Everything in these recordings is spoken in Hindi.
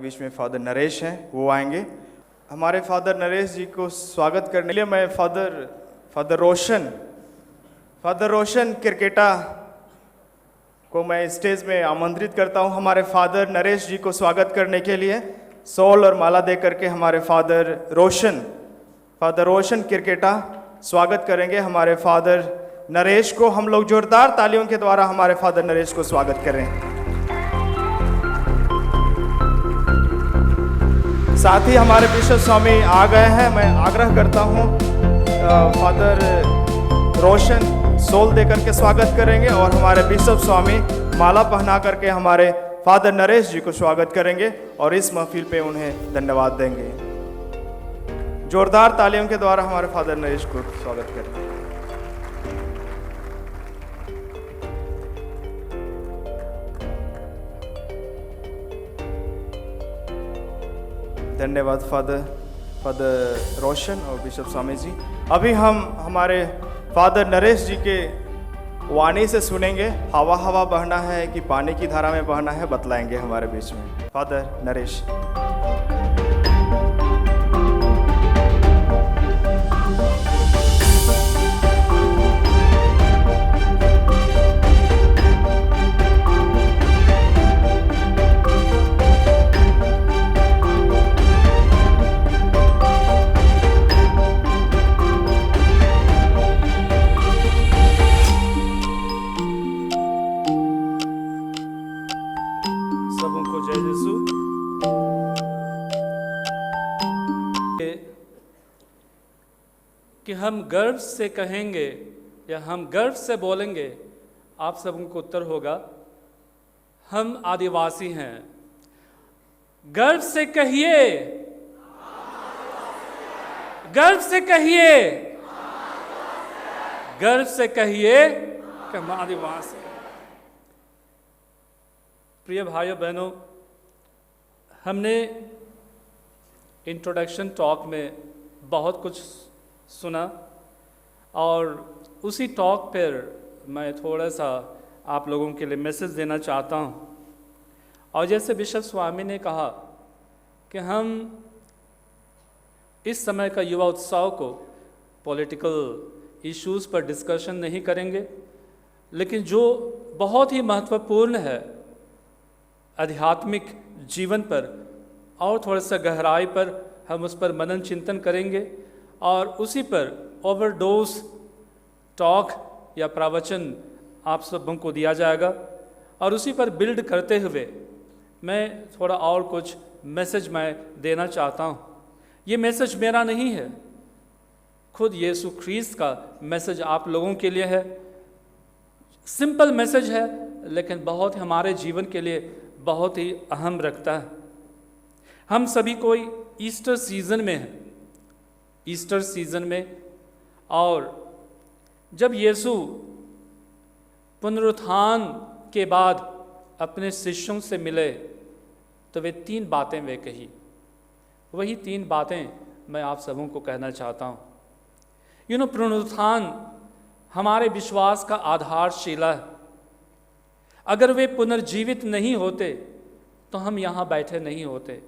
बीच में फादर नरेश हैं, वो आएंगे। हमारे फादर नरेश जी को स्वागत करने के लिए मैं फादर रोशन क्रिकेटा को मैं स्टेज में आमंत्रित करता हूं हमारे फादर नरेश जी को स्वागत करने के लिए। सॉल और माला दे करके हमारे फादर रोशन क्रिकेटा स्वागत करेंगे हमारे फादर नरेश को। हम लोग जोरदार तालियों के द्वारा हमारे फादर नरेश को स्वागत करें। साथ ही हमारे बिशप स्वामी आ गए हैं। मैं आग्रह करता हूं फादर रोशन सोल देकर के स्वागत करेंगे और हमारे बिशप स्वामी माला पहना करके हमारे फादर नरेश जी को स्वागत करेंगे और इस महफिल पे उन्हें धन्यवाद देंगे। जोरदार तालियों के द्वारा हमारे फादर नरेश को स्वागत करें। धन्यवाद फादर रोशन और बिशप स्वामी जी। अभी हम हमारे फादर नरेश जी के वाणी से सुनेंगे। हवा हवा बहना है कि पानी की धारा में बहना है, बतलाएंगे हमारे बीच में फादर नरेश। सबको जय यीशु। कि हम गर्व से कहेंगे या हम गर्व से बोलेंगे, आप सबको उत्तर होगा हम आदिवासी हैं। गर्व से कहिए, गर्व से कहिए, गर्व से कहिए कि हम आदिवासी। प्रिय भाइयों बहनों, हमने इंट्रोडक्शन टॉक में बहुत कुछ सुना और उसी टॉक पर मैं थोड़ा सा आप लोगों के लिए मैसेज देना चाहता हूँ। और जैसे बिशप स्वामी ने कहा कि हम इस समय का युवा उत्सव को पॉलिटिकल इश्यूज़ पर डिस्कशन नहीं करेंगे, लेकिन जो बहुत ही महत्वपूर्ण है आध्यात्मिक जीवन पर और थोड़ा सा गहराई पर हम उस पर मनन चिंतन करेंगे और उसी पर ओवरडोज टॉक या प्रवचन आप सबों को दिया जाएगा और उसी पर बिल्ड करते हुए मैं थोड़ा और कुछ मैसेज मैं देना चाहता हूँ। ये मैसेज मेरा नहीं है, खुद यीशु ख्रीस्त का मैसेज आप लोगों के लिए है। सिंपल मैसेज है लेकिन बहुत हमारे जीवन के लिए बहुत ही अहम रखता है। हम सभी कोई ईस्टर सीज़न में हैं, ईस्टर सीज़न में, और जब यीशु पुनरुत्थान के बाद अपने शिष्यों से मिले तो वे 3 बातें वे कही। वही 3 बातें मैं आप सबों को कहना चाहता हूँ। पुनरुत्थान हमारे विश्वास का आधारशिला है। अगर वे पुनर्जीवित नहीं होते तो हम यहाँ बैठे नहीं होते।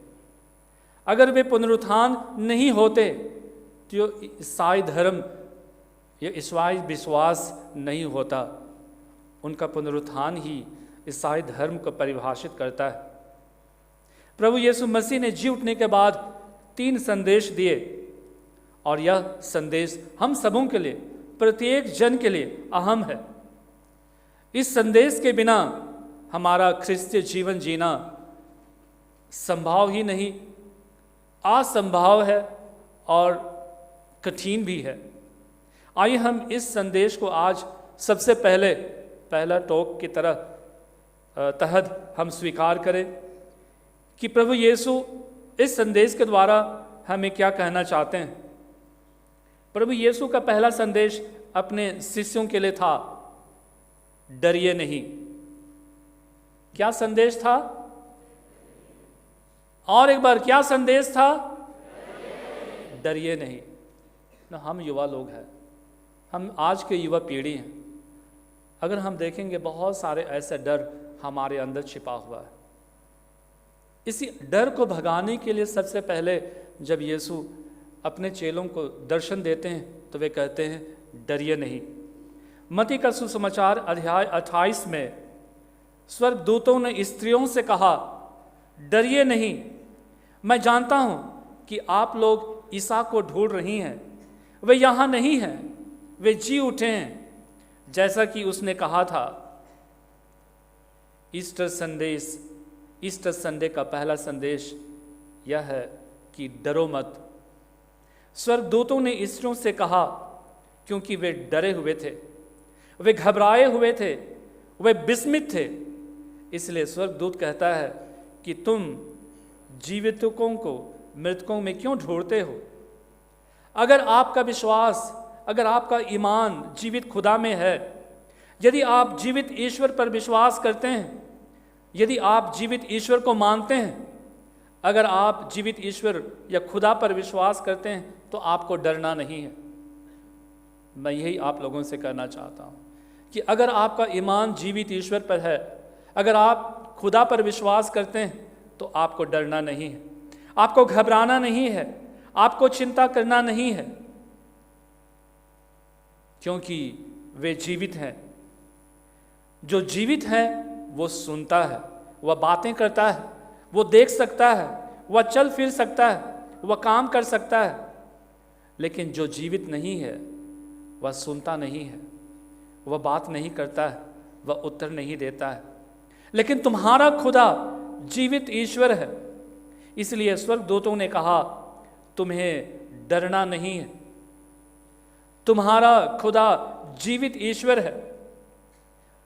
अगर वे पुनरुत्थान नहीं होते तो ईसाई धर्म या ईसाई विश्वास नहीं होता। उनका पुनरुत्थान ही ईसाई धर्म को परिभाषित करता है। प्रभु यीशु मसीह ने जी उठने के बाद 3 संदेश दिए और यह संदेश हम सबों के लिए, प्रत्येक जन के लिए अहम है। इस संदेश के बिना हमारा ख्रिस्तीय जीवन जीना संभव ही नहीं, असंभव है और कठिन भी है। आइए हम इस संदेश को आज सबसे पहला टॉक की तहत हम स्वीकार करें कि प्रभु यीशु इस संदेश के द्वारा हमें क्या कहना चाहते हैं। प्रभु यीशु का पहला संदेश अपने शिष्यों के लिए था, डरिए नहीं। क्या संदेश था? और एक बार, क्या संदेश था? डरिए नहीं। ना, हम युवा लोग हैं, हम आज के युवा पीढ़ी हैं। अगर हम देखेंगे बहुत सारे ऐसे डर हमारे अंदर छिपा हुआ है। इसी डर को भगाने के लिए सबसे पहले जब यीशु अपने चेलों को दर्शन देते हैं तो वे कहते हैं डरिए नहीं। मत्ती का सुसमाचार अध्याय 28 में स्वर्गदूतों ने स्त्रियों से कहा, डरिए नहीं, मैं जानता हूँ कि आप लोग ईसा को ढूंढ रही हैं, वे यहाँ नहीं हैं, वे जी उठे हैं जैसा कि उसने कहा था। ईस्टर संडे का पहला संदेश यह है कि डरो मत। स्वर्गदूतों ने स्त्रियों से कहा क्योंकि वे डरे हुए थे, वे घबराए हुए थे, वे विस्मित थे। इसलिए स्वर्गदूत कहता है कि तुम जीवितों को मृतकों में क्यों ढूंढते हो? अगर आपका विश्वास, अगर आपका ईमान जीवित खुदा में है, यदि आप जीवित ईश्वर पर विश्वास करते हैं, यदि आप जीवित ईश्वर को मानते हैं, अगर आप जीवित ईश्वर या खुदा पर विश्वास करते हैं, तो आपको डरना नहीं है। मैं यही आप लोगों से कहना चाहता हूँ कि अगर आपका ईमान जीवित ईश्वर पर है, अगर आप खुदा पर विश्वास करते हैं, तो आपको डरना नहीं है, आपको घबराना नहीं है, आपको चिंता करना नहीं है, क्योंकि वे जीवित हैं। जो जीवित है वो सुनता है, वह बातें करता है, वो देख सकता है, वह चल फिर सकता है, वह काम कर सकता है। लेकिन जो जीवित नहीं है वह सुनता नहीं है, वह बात नहीं करता है, वह उत्तर नहीं देता है। लेकिन तुम्हारा खुदा जीवित ईश्वर है, इसलिए स्वर्गदूतों ने कहा तुम्हें डरना नहीं है, तुम्हारा खुदा जीवित ईश्वर है।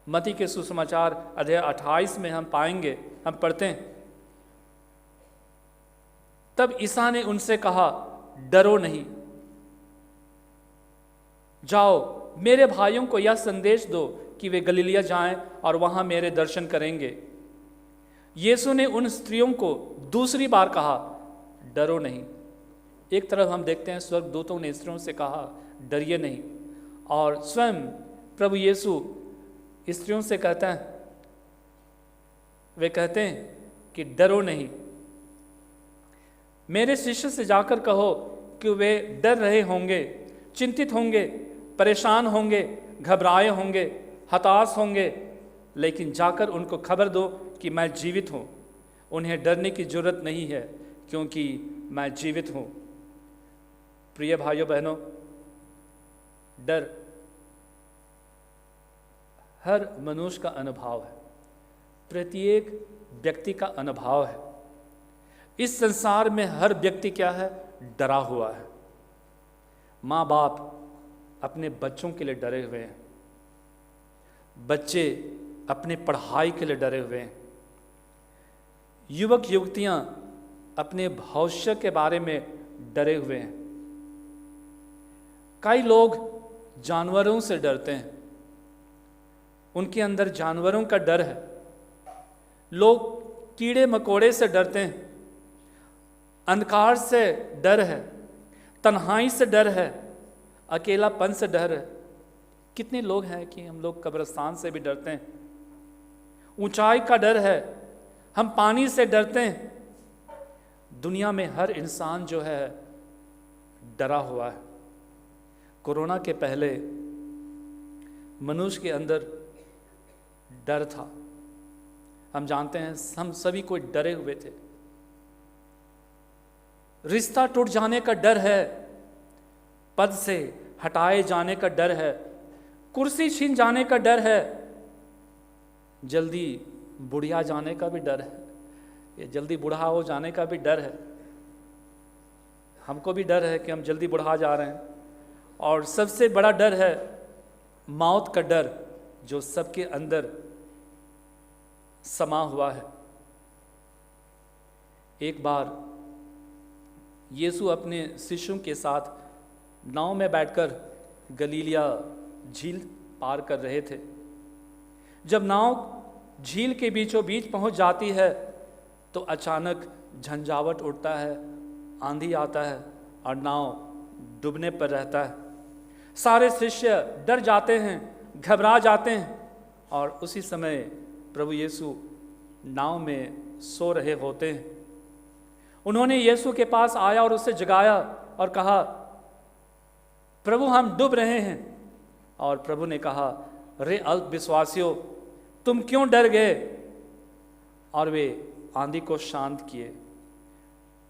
मत्ती के सुसमाचार अध्याय 28 में हम पाएंगे, हम पढ़ते हैं, तब ईसा ने उनसे कहा डरो नहीं, जाओ मेरे भाइयों को यह संदेश दो कि वे गलीलिया जाएं और वहां मेरे दर्शन करेंगे। यीशु ने उन स्त्रियों को दूसरी बार कहा डरो नहीं। एक तरफ हम देखते हैं स्वर्गदूतों ने स्त्रियों से कहा डरिए नहीं, और स्वयं प्रभु यीशु स्त्रियों से कहते हैं, वे कहते हैं कि डरो नहीं। मेरे शिष्य से जाकर कहो कि वे डर रहे होंगे, चिंतित होंगे, परेशान होंगे, घबराए होंगे, हताश होंगे, लेकिन जाकर उनको खबर दो कि मैं जीवित हूँ। उन्हें डरने की जरूरत नहीं है क्योंकि मैं जीवित हूँ। प्रिय भाइयों बहनों, डर हर मनुष्य का अनुभव है, प्रत्येक व्यक्ति का अनुभव है। इस संसार में हर व्यक्ति क्या है? डरा हुआ है। माँ बाप अपने बच्चों के लिए डरे हुए हैं, बच्चे अपने पढ़ाई के लिए डरे हुए हैं, युवक युवतियां अपने भविष्य के बारे में डरे हुए हैं। कई लोग जानवरों से डरते हैं, उनके अंदर जानवरों का डर है। लोग कीड़े मकोड़े से डरते हैं, अंधकार से डर है, तन्हाई से डर है, अकेलापन से डर है। कितने लोग हैं कि हम लोग कब्रिस्तान से भी डरते हैं, ऊंचाई का डर है, हम पानी से डरते हैं। दुनिया में हर इंसान जो है डरा हुआ है। कोरोना के पहले मनुष्य के अंदर डर था। हम जानते हैं हम सभी कोई डरे हुए थे। रिश्ता टूट जाने का डर है, पद से हटाए जाने का डर है, कुर्सी छीन जाने का डर है, जल्दी बुढ़िया जाने का भी डर है, ये जल्दी बूढ़ा हो जाने का भी डर है। हमको भी डर है कि हम जल्दी बुढ़ा जा रहे हैं। और सबसे बड़ा डर है मौत का डर, जो सबके अंदर समा हुआ है। एक बार यीशु अपने शिष्यों के साथ नाव में बैठकर गलीलिया झील पार कर रहे थे। जब नाव झील के बीचों बीच पहुंच जाती है तो अचानक झंझावट उठता है, आंधी आता है और नाव डूबने पर रहता है। सारे शिष्य डर जाते हैं, घबरा जाते हैं, और उसी समय प्रभु यीशु नाव में सो रहे होते हैं। उन्होंने यीशु के पास आया और उसे जगाया और कहा, प्रभु हम डूब रहे हैं। और प्रभु ने कहा, रे अल्प विश्वासियों, तुम क्यों डर गए? और वे आंधी को शांत किए।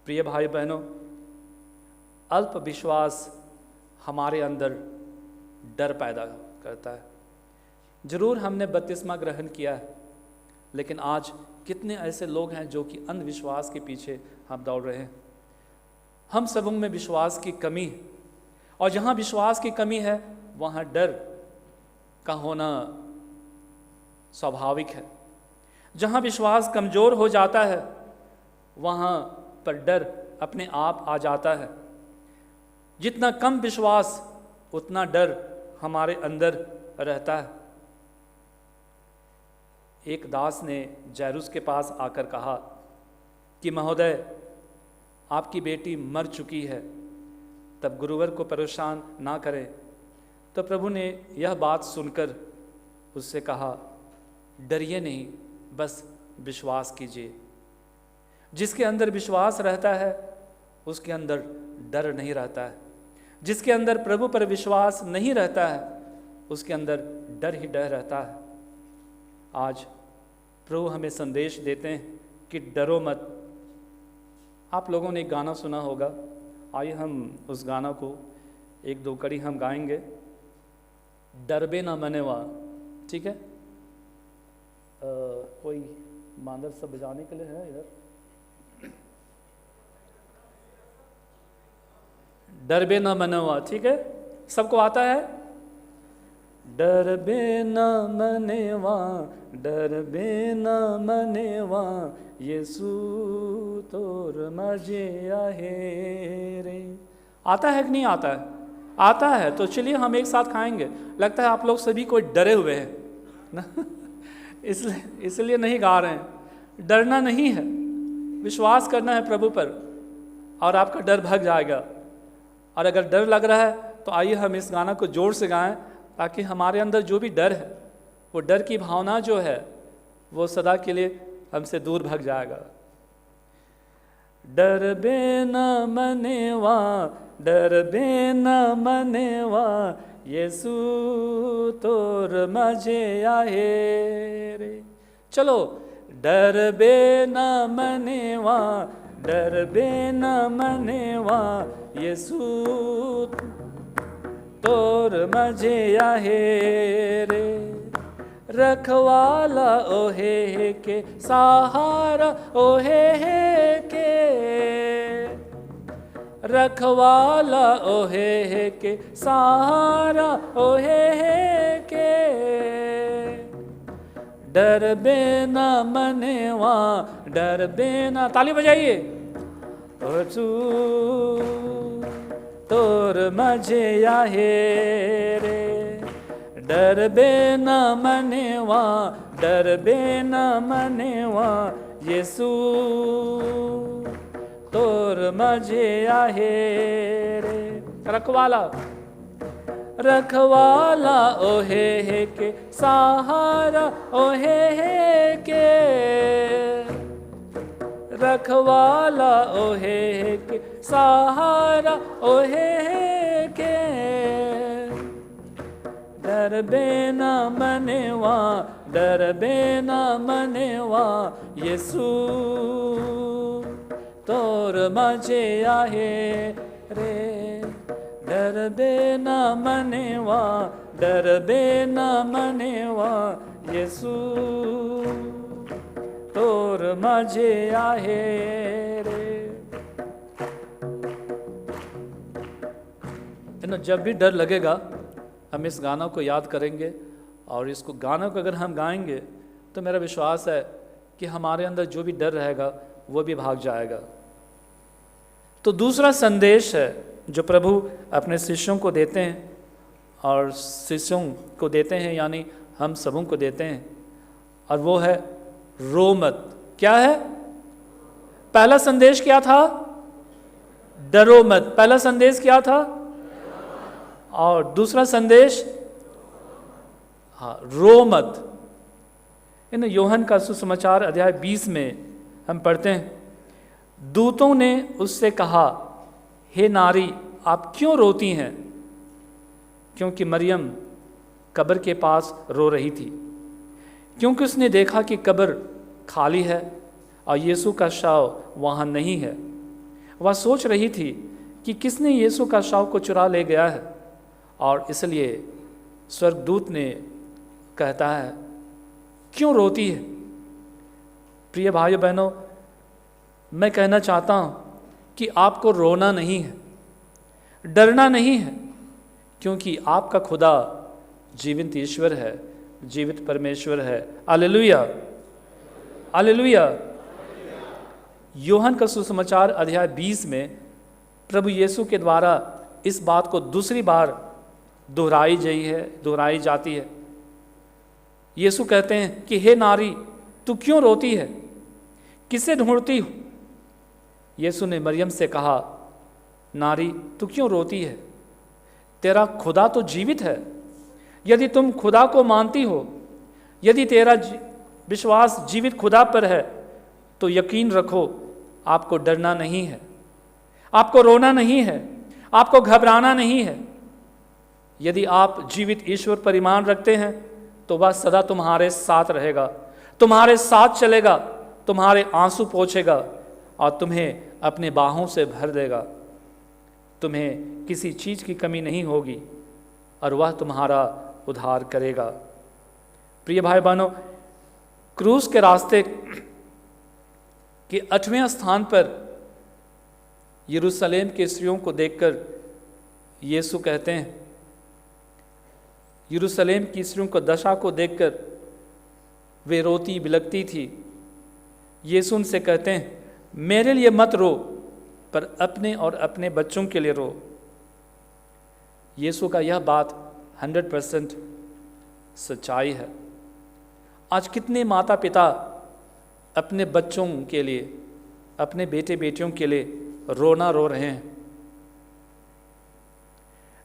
प्रिय भाई बहनों, अल्प विश्वास हमारे अंदर डर पैदा करता है। जरूर हमने बपतिस्मा ग्रहण किया है, लेकिन आज कितने ऐसे लोग हैं जो कि अंधविश्वास के पीछे हम दौड़ रहे हैं। हम सबों में विश्वास की कमी है, और जहाँ विश्वास की कमी है वहाँ डर का होना स्वाभाविक है। जहाँ विश्वास कमज़ोर हो जाता है वहाँ पर डर अपने आप आ जाता है। जितना कम विश्वास उतना डर हमारे अंदर रहता है। एक दास ने जैरूस के पास आकर कहा कि महोदय, आपकी बेटी मर चुकी है, तब गुरुवर को परेशान ना करें। तो प्रभु ने यह बात सुनकर उससे कहा, डरिए नहीं, बस विश्वास कीजिए। जिसके अंदर विश्वास रहता है उसके अंदर डर नहीं रहता है। जिसके अंदर प्रभु पर विश्वास नहीं रहता है उसके अंदर डर ही डर रहता है। आज प्रभु हमें संदेश देते हैं कि डरो मत। आप लोगों ने एक गाना सुना होगा, आइए हम उस गाना को एक दो कड़ी हम गाएंगे। डरबे ना मनेवा, ठीक है? कोई मांदर सब बजाने के लिए है इधर? डरबे ना मनवा, ठीक है? सबको आता है? डरबे ना मनेवा, डरबे ना मनेवा, यीशु तोर मजे आहे रे। आता है कि नहीं आता है? आता है। तो चलिए हम एक साथ खाएंगे। लगता है आप लोग सभी कोई डरे हुए हैं ना, इसलिए नहीं गा रहे हैं। डरना नहीं है, विश्वास करना है प्रभु पर और आपका डर भाग जाएगा। और अगर डर लग रहा है तो आइए हम इस गाना को जोर से गाएं, ताकि हमारे अंदर जो भी डर है, वो डर की भावना जो है वो सदा के लिए हमसे दूर भाग जाएगा। डरबे न मनेवा, डरबे न मनेवा, यीशु तोर मजे आहे रे। चलो, डरबे न मनेवा, डरबे न मनेवा, यीशु तोर मजे आहे रे। रखवाला ओहे के सहारा ओहे के, रखवाला ओहे के सहारा ओहे के। डरबे न मनेवा, डरबे न, ताली बजाइए। तोर मजे आहे रे। डरबे न मनेवा, डरबे न मनेवा, यीशु तोर मजे आहे रे। रखवाला, रखवाला ओहे के सहारा ओहे के, रखवाला ओहे के सहारा ओहे के। डरबे न मनेवा, डरबे न मनेवा, यीशु तोर मजे आहे रे। डरबे न मनेवा, डरबे न मनेवा, यीशु तोर मजे आहे रे। जब भी डर लगेगा हम इस गाना को याद करेंगे, और इसको गाना को अगर हम गाएंगे तो मेरा विश्वास है कि हमारे अंदर जो भी डर रहेगा वो भी भाग जाएगा। तो दूसरा संदेश है जो प्रभु अपने शिष्यों को देते हैं, और शिष्यों को देते हैं यानी हम सबों को देते हैं, और वो है रो मत। क्या है? पहला संदेश क्या था? डरो मत। पहला संदेश क्या था? और दूसरा संदेश, हाँ, रो मत। इन यूहन्ना का सुसमाचार अध्याय 20 में हम पढ़ते हैं, दूतों ने उससे कहा, हे नारी, आप क्यों रोती हैं? क्योंकि मरियम कब्र के पास रो रही थी, क्योंकि उसने देखा कि कब्र खाली है और यीशु का शव वहाँ नहीं है। वह सोच रही थी कि किसने यीशु का शव को चुरा ले गया है, और इसलिए स्वर्गदूत ने कहता है, क्यों रोती है? प्रिय भाइयों बहनों, मैं कहना चाहता हूँ कि आपको रोना नहीं है, डरना नहीं है, क्योंकि आपका खुदा जीवित ईश्वर है, जीवित परमेश्वर है। Hallelujah, hallelujah. यूहन्ना का सुसमाचार अध्याय 20 में प्रभु यीशु के द्वारा इस बात को दूसरी बार दोहराई जाती है। यीशु कहते हैं कि हे नारी, तू क्यों रोती है? किसे ढूंढती हो? यीशु ने मरियम से कहा, नारी, तू क्यों रोती है? तेरा खुदा तो जीवित है। यदि तुम खुदा को मानती हो, यदि तेरा विश्वास जीवित खुदा पर है, तो यकीन रखो, आपको डरना नहीं है, आपको रोना नहीं है, आपको घबराना नहीं है। यदि आप जीवित ईश्वर पर ईमान रखते हैं तो वह सदा तुम्हारे साथ रहेगा, तुम्हारे साथ चलेगा, तुम्हारे आंसू पोंछेगा और तुम्हें अपने बाहों से भर देगा। तुम्हें किसी चीज़ की कमी नहीं होगी और वह तुम्हारा उद्धार करेगा। प्रिय भाई बहनों, क्रूस के रास्ते के 8वें स्थान पर यरूशलेम के स्त्रियों को देखकर यीशु कहते हैं, यरूशलेम की स्त्रियों को दशा को देखकर वे रोती बिलखती थी। यीशु उनसे कहते हैं, मेरे लिए मत रो, पर अपने और अपने बच्चों के लिए रो। यीशु का यह बात 100% सच्चाई है। आज कितने माता पिता अपने बच्चों के लिए, अपने बेटे बेटियों के लिए रोना रो रहे हैं।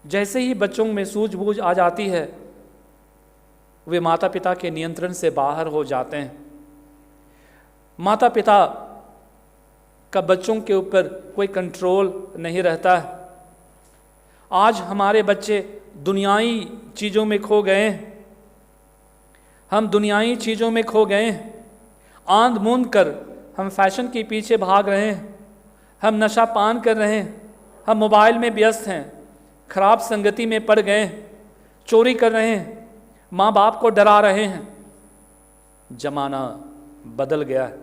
जैसे ही बच्चों में सूझबूझ आ जाती है, वे माता पिता के नियंत्रण से बाहर हो जाते हैं। माता पिता का बच्चों के ऊपर कोई कंट्रोल नहीं रहता है। आज हमारे बच्चे दुनियाई चीज़ों में खो गए हैं। हम दुनियाई चीज़ों में खो गए हैं। आंध मूंद कर हम फैशन के पीछे भाग रहे हैं, हम नशा पान कर रहे हैं, हम मोबाइल में व्यस्त हैं, खराब संगति में पड़ गए हैं, चोरी कर रहे हैं, माँ बाप को डरा रहे हैं। जमाना बदल गया है,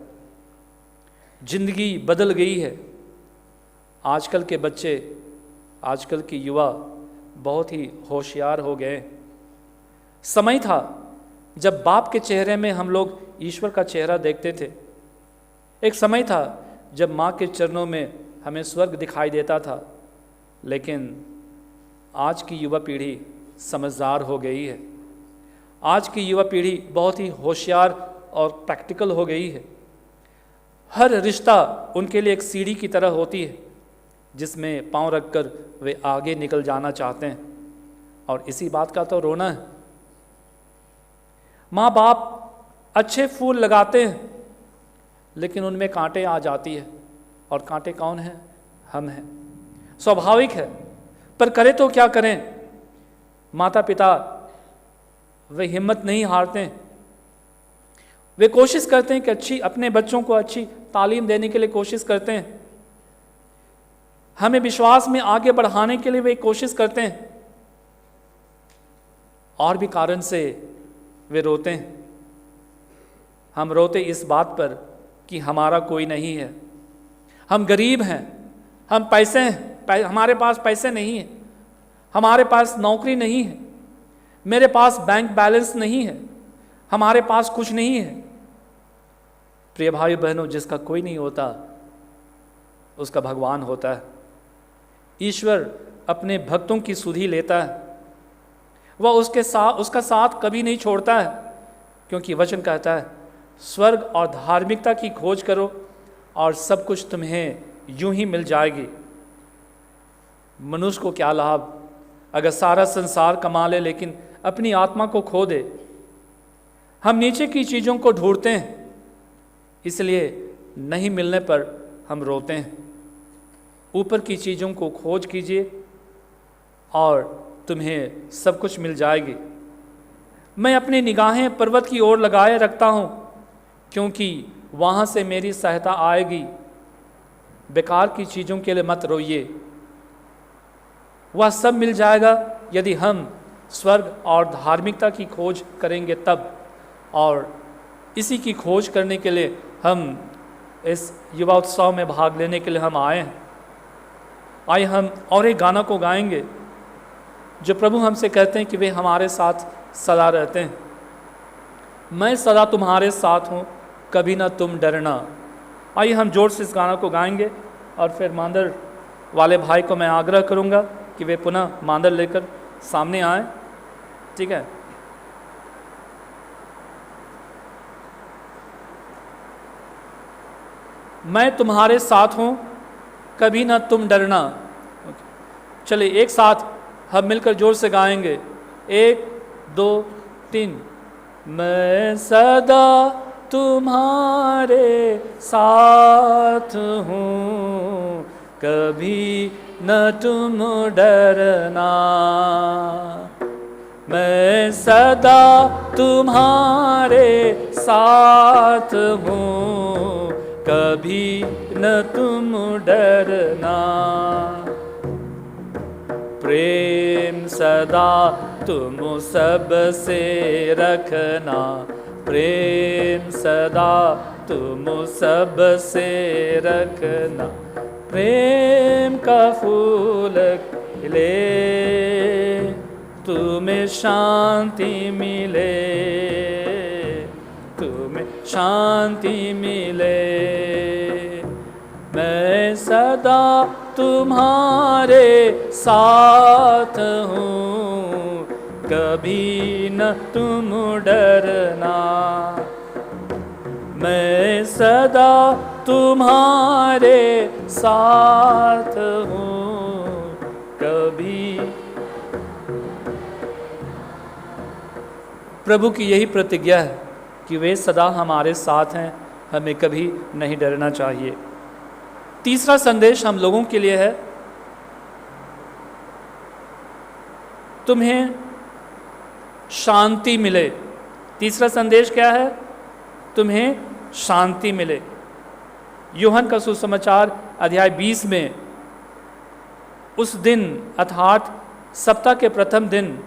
जिंदगी बदल गई है। आजकल के बच्चे, आजकल के युवा बहुत ही होशियार हो गए। समय था जब बाप के चेहरे में हम लोग ईश्वर का चेहरा देखते थे। एक समय था जब माँ के चरणों में हमें स्वर्ग दिखाई देता था। लेकिन आज की युवा पीढ़ी समझदार हो गई है। आज की युवा पीढ़ी बहुत ही होशियार और प्रैक्टिकल हो गई है। हर रिश्ता उनके लिए एक सीढ़ी की तरह होती है जिसमें पांव रखकर वे आगे निकल जाना चाहते हैं, और इसी बात का तो रोना है। माँ बाप अच्छे फूल लगाते हैं लेकिन उनमें कांटे आ जाती है, और कांटे कौन हैं? हम हैं। स्वाभाविक है, पर करें तो क्या करें? माता पिता वे हिम्मत नहीं हारते। वे कोशिश करते हैं कि अपने बच्चों को अच्छी तालीम देने के लिए कोशिश करते हैं, हमें विश्वास में आगे बढ़ाने के लिए वे कोशिश करते हैं, और भी कारण से वे रोते हैं। हम रोते इस बात पर कि हमारा कोई नहीं है, हम गरीब हैं, हम पैसे हैं, हमारे पास पैसे नहीं हैं, हमारे पास नौकरी नहीं है, मेरे पास बैंक बैलेंस नहीं है, हमारे पास कुछ नहीं है। प्रिय भाई बहनों, जिसका कोई नहीं होता उसका भगवान होता है। ईश्वर अपने भक्तों की सुधि लेता है, वह उसका साथ कभी नहीं छोड़ता है, क्योंकि वचन कहता है, स्वर्ग और धार्मिकता की खोज करो और सब कुछ तुम्हें यूं ही मिल जाएगी। मनुष्य को क्या लाभ अगर सारा संसार कमा ले लेकिन अपनी आत्मा को खो दे। हम नीचे की चीज़ों को ढूंढते हैं, इसलिए नहीं मिलने पर हम रोते हैं। ऊपर की चीज़ों को खोज कीजिए और तुम्हें सब कुछ मिल जाएगी। मैं अपनी निगाहें पर्वत की ओर लगाए रखता हूँ, क्योंकि वहाँ से मेरी सहायता आएगी। बेकार की चीज़ों के लिए मत रोइए, वह सब मिल जाएगा यदि हम स्वर्ग और धार्मिकता की खोज करेंगे तब। और इसी की खोज करने के लिए हम इस युवा उत्सव में भाग लेने के लिए हम आए हैं। आइए हम और एक गाना को गाएंगे जो प्रभु हमसे कहते हैं कि वे हमारे साथ सदा रहते हैं। मैं सदा तुम्हारे साथ हूँ, कभी ना तुम डरना। आइए हम जोर से इस गाना को गाएंगे और फिर मांदर वाले भाई को मैं आग्रह करूँगा कि वे पुनः मांदर लेकर सामने आए। ठीक है। मैं तुम्हारे साथ हूँ, कभी ना तुम डरना। चलिए एक साथ हम मिलकर जोर से गाएंगे। 1 2 3। मैं सदा तुम्हारे साथ हूँ, कभी न तुम डरना। मैं सदा तुम्हारे साथ हूँ, कभी न तुम डरना। प्रेम सदा तुम सब से रखना, प्रेम सदा तुम सब से रखना। प्रेम का फूल खिले, तुम्हें शांति मिले, तुम्हें शांति मिले। मैं सदा तुम्हारे साथ हूँ, कभी न तुम डरना। मैं सदा तुम्हारे साथ हूँ, कभी। प्रभु की यही प्रतिज्ञा है कि वे सदा हमारे साथ हैं, हमें कभी नहीं डरना चाहिए। तीसरा संदेश हम लोगों के लिए है, तुम्हें शांति मिले। तीसरा संदेश क्या है? तुम्हें शांति मिले। यूहन्ना का सुसमाचार अध्याय 20 में उस दिन अर्थात सप्ताह के प्रथम दिन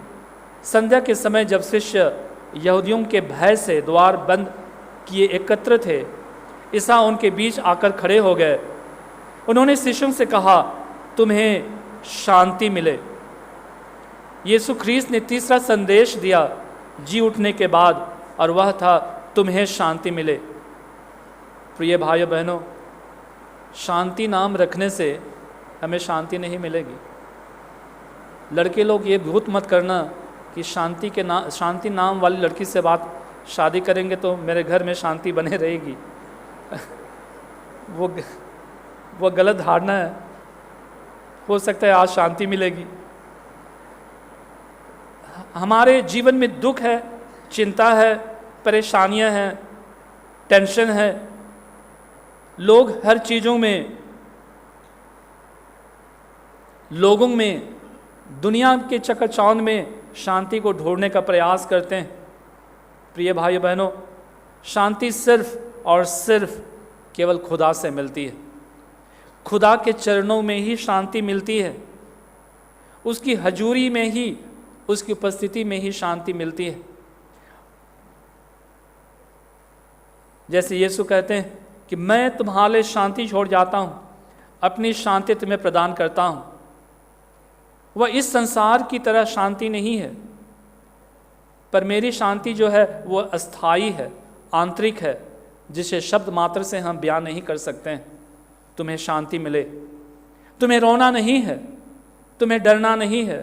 संध्या के समय जब शिष्य यहूदियों के भय से द्वार बंद किए एकत्र थे, ईसा उनके बीच आकर खड़े हो गए। उन्होंने शिष्यों से कहा, तुम्हें शांति मिले। यीशु ख्रीस्त ने तीसरा संदेश दिया जी उठने के बाद, और वह था तुम्हें शांति मिले। प्रिय भाइयों बहनों, शांति नाम रखने से हमें शांति नहीं मिलेगी। लड़के लोग ये भूत मत करना कि शांति नाम वाली लड़की से बात शादी करेंगे तो मेरे घर में शांति बने रहेगी। वो गलत धारणा है। हो सकता है आज शांति मिलेगी। हमारे जीवन में दुख है, चिंता है, परेशानियां हैं, टेंशन है। लोग हर चीज़ों में, लोगों में, दुनिया के चकाचौंध में शांति को ढूंढने का प्रयास करते हैं। प्रिय भाइयों बहनों, शांति सिर्फ और सिर्फ केवल खुदा से मिलती है। खुदा के चरणों में ही शांति मिलती है। उसकी हजूरी में ही, उसकी उपस्थिति में ही शांति मिलती है। जैसे यीशु कहते हैं कि मैं तुम्हारे लिए शांति छोड़ जाता हूँ, अपनी शांति तुम्हें प्रदान करता हूँ। वह इस संसार की तरह शांति नहीं है, पर मेरी शांति जो है वो अस्थाई है, आंतरिक है, जिसे शब्द मात्र से हम बयान नहीं कर सकते हैं। तुम्हें शांति मिले। तुम्हें रोना नहीं है, तुम्हें डरना नहीं है,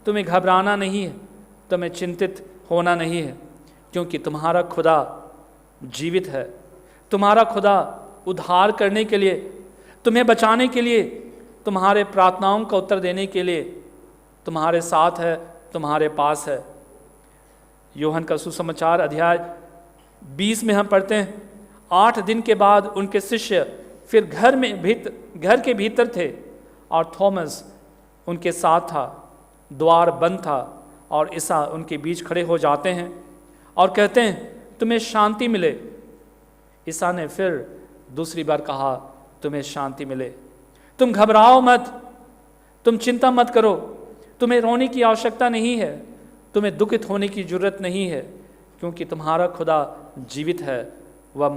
तुम्हें घबराना नहीं है, तुम्हें चिंतित होना नहीं है, क्योंकि तुम्हारा खुदा जीवित है। तुम्हारा खुदा उद्धार करने के लिए, तुम्हें बचाने के लिए, तुम्हारे प्रार्थनाओं का उत्तर देने के लिए तुम्हारे साथ है, तुम्हारे पास है। यूहन्ना का सुसमाचार अध्याय 20 में हम पढ़ते हैं, 8 दिन के बाद उनके शिष्य फिर घर के भीतर थे और थॉमस उनके साथ था। द्वार बंद था और ईसा उनके बीच खड़े हो जाते हैं और कहते हैं, तुम्हें शांति मिले। ईसा ने फिर दूसरी बार कहा, तुम्हें शांति मिले। तुम घबराओ मत, तुम चिंता मत करो, तुम्हें रोने की आवश्यकता नहीं है, तुम्हें दुखित होने की जरूरत नहीं है, क्योंकि तुम्हारा खुदा जीवित है। वह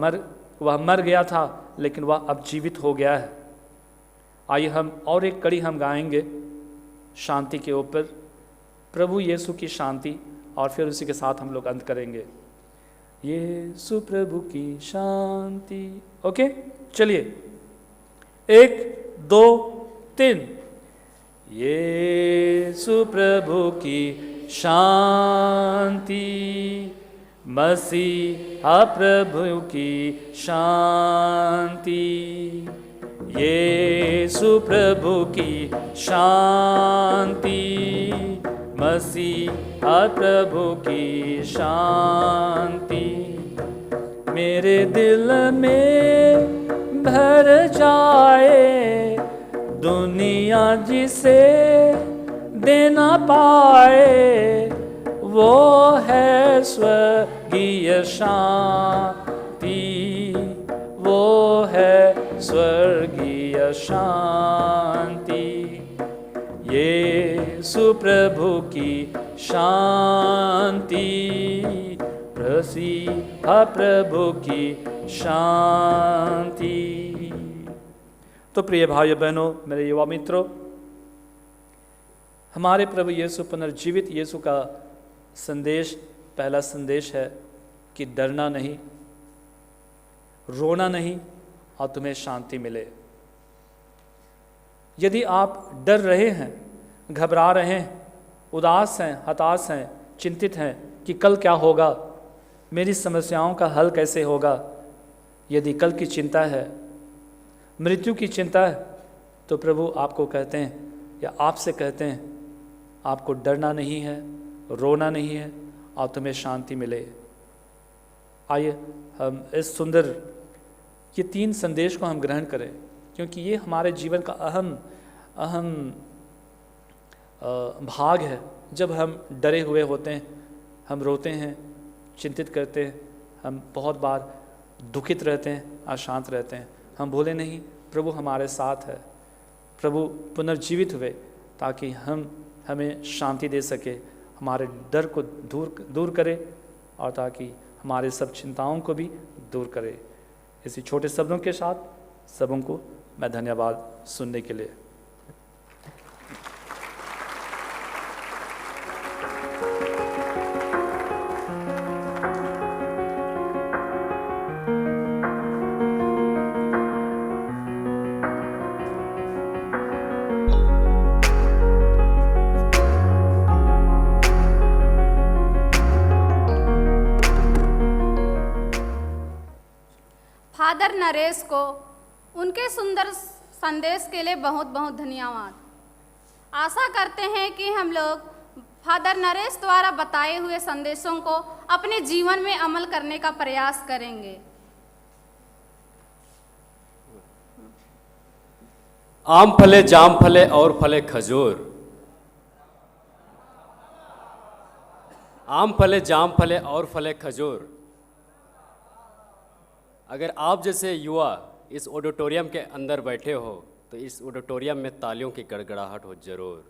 मर गया था लेकिन वह अब जीवित हो गया है। आइए हम और एक कड़ी हम गाएंगे शांति के ऊपर, प्रभु यीशु की शांति, और फिर उसी के साथ हम लोग अंत करेंगे। यीशु प्रभु की शांति। ओके, चलिए 1 2 3। यीशु प्रभु की शांति, मसीहा प्रभु की शांति, यीशु प्रभु की शांति, मसीहा प्रभु की शांति मेरे दिल में भर जाए, दुनिया जिसे देना पाए, वो है स्वर्गीय शांति, वो है स्वर्गीय शांति, यीशु प्रभु की शांति, मसीहा प्रभु की शांति। तो प्रिय भाइयों बहनों, मेरे युवा मित्रों, हमारे प्रभु यीशु पुनर्जीवित यीशु का संदेश, पहला संदेश है कि डरना नहीं, रोना नहीं और तुम्हें शांति मिले। यदि आप डर रहे हैं, घबरा रहे हैं, उदास हैं, हताश हैं, चिंतित हैं कि कल क्या होगा, मेरी समस्याओं का हल कैसे होगा, यदि कल की चिंता है, मृत्यु की चिंता है, तो प्रभु आपको कहते हैं या आपसे कहते हैं, आपको डरना नहीं है, रोना नहीं है और तुम्हें शांति मिले। आइए हम इस सुंदर ये 3 संदेश को हम ग्रहण करें, क्योंकि ये हमारे जीवन का अहम भाग है। जब हम डरे हुए होते हैं, हम रोते हैं, चिंतित करते हैं, हम बहुत बार दुखित रहते हैं, अशांत रहते हैं, हम भूले नहीं प्रभु हमारे साथ है। प्रभु पुनर्जीवित हुए ताकि हमें शांति दे सके, हमारे डर को दूर करे और ताकि हमारे सब चिंताओं को भी दूर करे। इसी छोटे शब्दों के साथ सबों को मैं धन्यवाद सुनने के लिए। फादर नरेश को उनके सुंदर संदेश के लिए बहुत बहुत धन्यवाद। आशा करते हैं कि हम लोग फादर नरेश द्वारा बताए हुए संदेशों को अपने जीवन में अमल करने का प्रयास करेंगे। आम फले, जाम फले और फले खजूर। आम फले, जाम फले और फले खजूर। अगर आप जैसे युवा इस ऑडिटोरियम के अंदर बैठे हो तो इस ऑडिटोरियम में तालियों की गड़गड़ाहट हो जरूर।